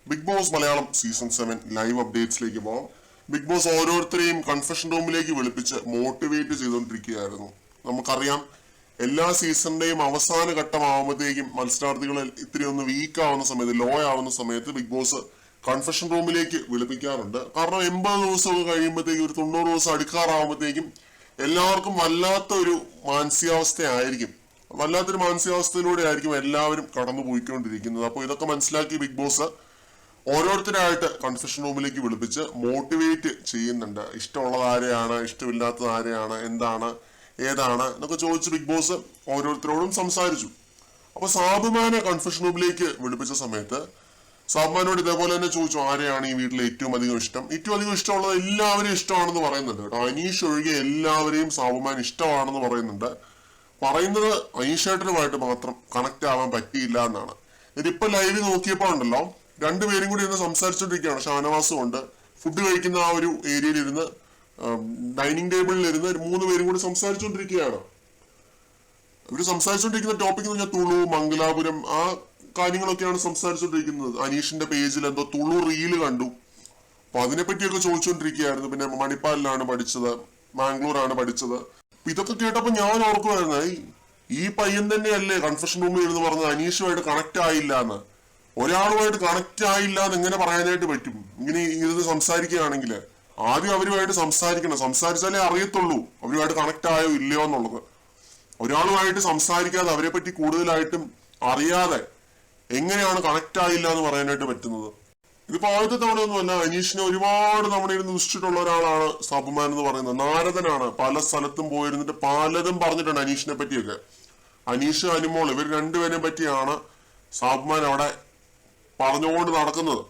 Big Boss Malayalam season 7 live അപ്ഡേറ്റ്സിലേക്ക് പോകാം. Bigg boss ഓരോരുത്തരെയും കൺഫെഷൻ റൂമിലേക്ക് വിളിപ്പിച്ച് മോട്ടിവേറ്റ് ചെയ്തുകൊണ്ടിരിക്കുകയായിരുന്നു. നമുക്കറിയാം, എല്ലാ സീസണിന്റെയും അവസാന ഘട്ടമാകുമ്പോഴത്തേക്കും മത്സരാർത്ഥികൾ ഇത്തിരി ഒന്ന് വീക്ക് ആവുന്ന സമയത്ത്, ലോ ആവുന്ന സമയത്ത് ബിഗ് ബോസ് കൺഫെഷൻ റൂമിലേക്ക് വിളിപ്പിക്കാറുണ്ട്. കാരണം 80 ദിവസമൊക്കെ കഴിയുമ്പോഴത്തേക്കും, ഒരു 90 ദിവസം അടുക്കാറാവുമ്പോഴത്തേക്കും എല്ലാവർക്കും വല്ലാത്ത ഒരു മാനസികാവസ്ഥയായിരിക്കും. വല്ലാത്തൊരു മാനസികാവസ്ഥയിലൂടെ ആയിരിക്കും എല്ലാവരും കടന്നു പോയിക്കൊണ്ടിരിക്കുന്നത്. അപ്പോൾ ഇതൊക്കെ മനസ്സിലാക്കി ബിഗ് ബോസ് ഓരോരുത്തരായിട്ട് കൺഫെഷൻ റൂമിലേക്ക് വിളിപ്പിച്ച് മോട്ടിവേറ്റ് ചെയ്യുന്നുണ്ട്. ഇഷ്ടമുള്ളത് ആരെയാണ്, ഇഷ്ടമില്ലാത്തത് ആരെയാണ്, എന്താണ്, ഏതാണ് എന്നൊക്കെ ചോദിച്ച് ബിഗ് ബോസ് ഓരോരുത്തരോടും സംസാരിച്ചു. അപ്പൊ സാബുമാനെ കൺഫെഷൻ റൂമിലേക്ക് വിളിപ്പിച്ച സമയത്ത് സാബുമാനോട് ഇതേപോലെ തന്നെ ചോദിച്ചു, ആരെയാണ് ഈ വീട്ടിൽ ഏറ്റവും അധികം ഇഷ്ടം. ഏറ്റവും അധികം ഇഷ്ടമുള്ളത് എല്ലാവരെയും ഇഷ്ടമാണെന്ന് പറയുന്നുണ്ട് കേട്ടോ. അനീഷ് ഒഴികെ എല്ലാവരെയും സാബുമാൻ ഇഷ്ടമാണെന്ന് പറയുന്നുണ്ട്. പറയുന്നത് അനീഷേട്ടനുമായിട്ട് മാത്രം കണക്ട് ആവാൻ പറ്റിയില്ല എന്നാണ്. ഇതിപ്പോ ലൈവ് നോക്കിയപ്പോ ഉണ്ടല്ലോ, രണ്ടുപേരും കൂടി ഇരുന്ന് സംസാരിച്ചോണ്ടിരിക്കുകയാണ്. ഷാനവാസും ഉണ്ട്. ഫുഡ് കഴിക്കുന്ന ആ ഒരു ഏരിയയിൽ ഇരുന്ന്, ഡൈനിങ് ടേബിളിൽ ഇരുന്ന് 3 പേരും കൂടി സംസാരിച്ചോണ്ടിരിക്കുകയാണ്. ഇവര് സംസാരിച്ചോണ്ടിരിക്കുന്ന ടോപ്പിക് എന്ന് പറഞ്ഞാൽ തുളു, മംഗലാപുരം, ആ കാര്യങ്ങളൊക്കെയാണ് സംസാരിച്ചോണ്ടിരിക്കുന്നത്. അനീഷിന്റെ പേജിൽ എന്തോ തുളു റീല് കണ്ടു. അപ്പൊ അതിനെപ്പറ്റിയൊക്കെ ചോദിച്ചുകൊണ്ടിരിക്കുകയായിരുന്നു. പിന്നെ മണിപ്പാലിലാണ് പഠിച്ചത്, മാംഗ്ലൂരാണ് പഠിച്ചത്. ഇതൊക്കെ കേട്ടപ്പോ ഞാൻ ഓർക്കുമായിരുന്നു, ഈ പയ്യൻ തന്നെയല്ലേ കൺഫെഷൻ റൂമിൽ ഇരുന്ന് പറഞ്ഞത് അനീഷുമായിട്ട് കണക്ട് ആയില്ല എന്ന്. ഒരാളുമായിട്ട് കണക്ട് ആയില്ല എന്ന് എങ്ങനെ പറയാനായിട്ട് പറ്റും? ഇങ്ങനെ ഇരുന്ന് സംസാരിക്കുകയാണെങ്കിൽ ആദ്യം അവരുമായിട്ട് സംസാരിക്കണം. സംസാരിച്ചാലേ അറിയത്തുള്ളൂ അവരുമായിട്ട് കണക്ട് ആയോ ഇല്ലയോ എന്നുള്ളത്. ഒരാളുമായിട്ട് സംസാരിക്കാതെ, അവരെ പറ്റി കൂടുതലായിട്ടും അറിയാതെ എങ്ങനെയാണ് കണക്ട് ആയില്ല എന്ന് പറയാനായിട്ട് പറ്റുന്നത്? ഇതിപ്പോ ആദ്യത്തെ തവണ ഒന്നുമല്ല. അനീഷിനെ ഒരുപാട് തവണ ഇരുന്ന് ദുഷിച്ചിട്ടുള്ള ഒരാളാണ് സാബുമാൻ എന്ന് പറയുന്നത്. നാരദനാണ്. പല സ്ഥലത്തും പോയിരുന്നിട്ട് പലതും പറഞ്ഞിട്ടുണ്ട് അനീഷിനെ പറ്റിയൊക്കെ. അനീഷ്, അനുമോൾ, ഇവർ രണ്ടുപേരെ പറ്റിയാണ് സാബുമാൻ അവിടെ പറഞ്ഞുകൊണ്ട് നടക്കുന്നത്.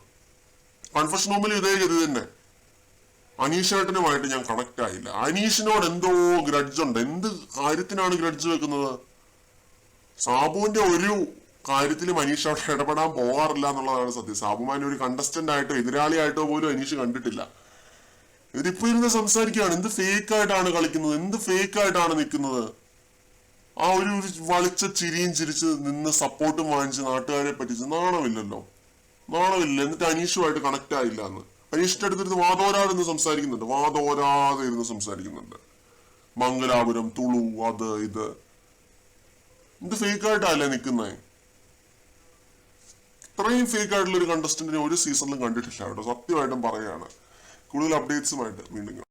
കൺഫെഷൻ റൂമിൽ ഇതേ ഗതി തന്നെ. അനീഷേട്ടനുമായിട്ട് ഞാൻ കണക്ട് ആയില്ല. അനീഷിനോട് എന്തോ ഗ്രഡ്ജ് ഉണ്ട്. എന്ത് കാര്യത്തിനാണ് ഗ്രഡ്ജ് വെക്കുന്നത്? സാബുവിന്റെ ഒരു കാര്യത്തിലും അനീഷ് അവിടെ ഇടപെടാൻ പോകാറില്ല എന്നുള്ളതാണ് സത്യം. സാബുമാൻ ഒരു കണ്ടസ്റ്റന്റ് ആയിട്ടോ എതിരാളിയായിട്ടോ പോലും അനീഷ് കണ്ടിട്ടില്ല. ഇതിപ്പോ ഇരുന്ന് സംസാരിക്കുകയാണ്. എന്ത് ഫേക്ക് ആയിട്ടാണ് കളിക്കുന്നത്, എന്ത് ഫേക്ക് ആയിട്ടാണ് നിൽക്കുന്നത്. ആ ഒരു വളിച്ച ചിരിയും ചിരിച്ച് നിന്ന് സപ്പോർട്ടും വാങ്ങിച്ച് നാട്ടുകാരെ പറ്റിച്ച് നാണമില്ലല്ലോ, നാണമില്ല. എന്നിട്ട് അനീഷുമായിട്ട് കണക്ട് ആയില്ല എന്ന് അനീഷിന്റെ അടുത്തിരുന്ന് വാതോരാതെ ഇരുന്ന് സംസാരിക്കുന്നുണ്ട്. വാതോരാതെ ഇരുന്ന് സംസാരിക്കുന്നുണ്ട്. മംഗലാപുരം, തുളു, അത് ഇത്. എന്ത് ഫേക്ക് ആയിട്ടല്ലേ നിൽക്കുന്നേ? ഇത്രയും ഫേക്ക് ആയിട്ടുള്ള ഒരു കണ്ടസ്റ്റന്റിനെ ഒരു സീസണിലും കണ്ടിട്ടില്ല കേട്ടോ. സത്യമായിട്ടും പറയാണ്. കൂടുതൽ അപ്ഡേറ്റ്സുമായിട്ട് വീണ്ടും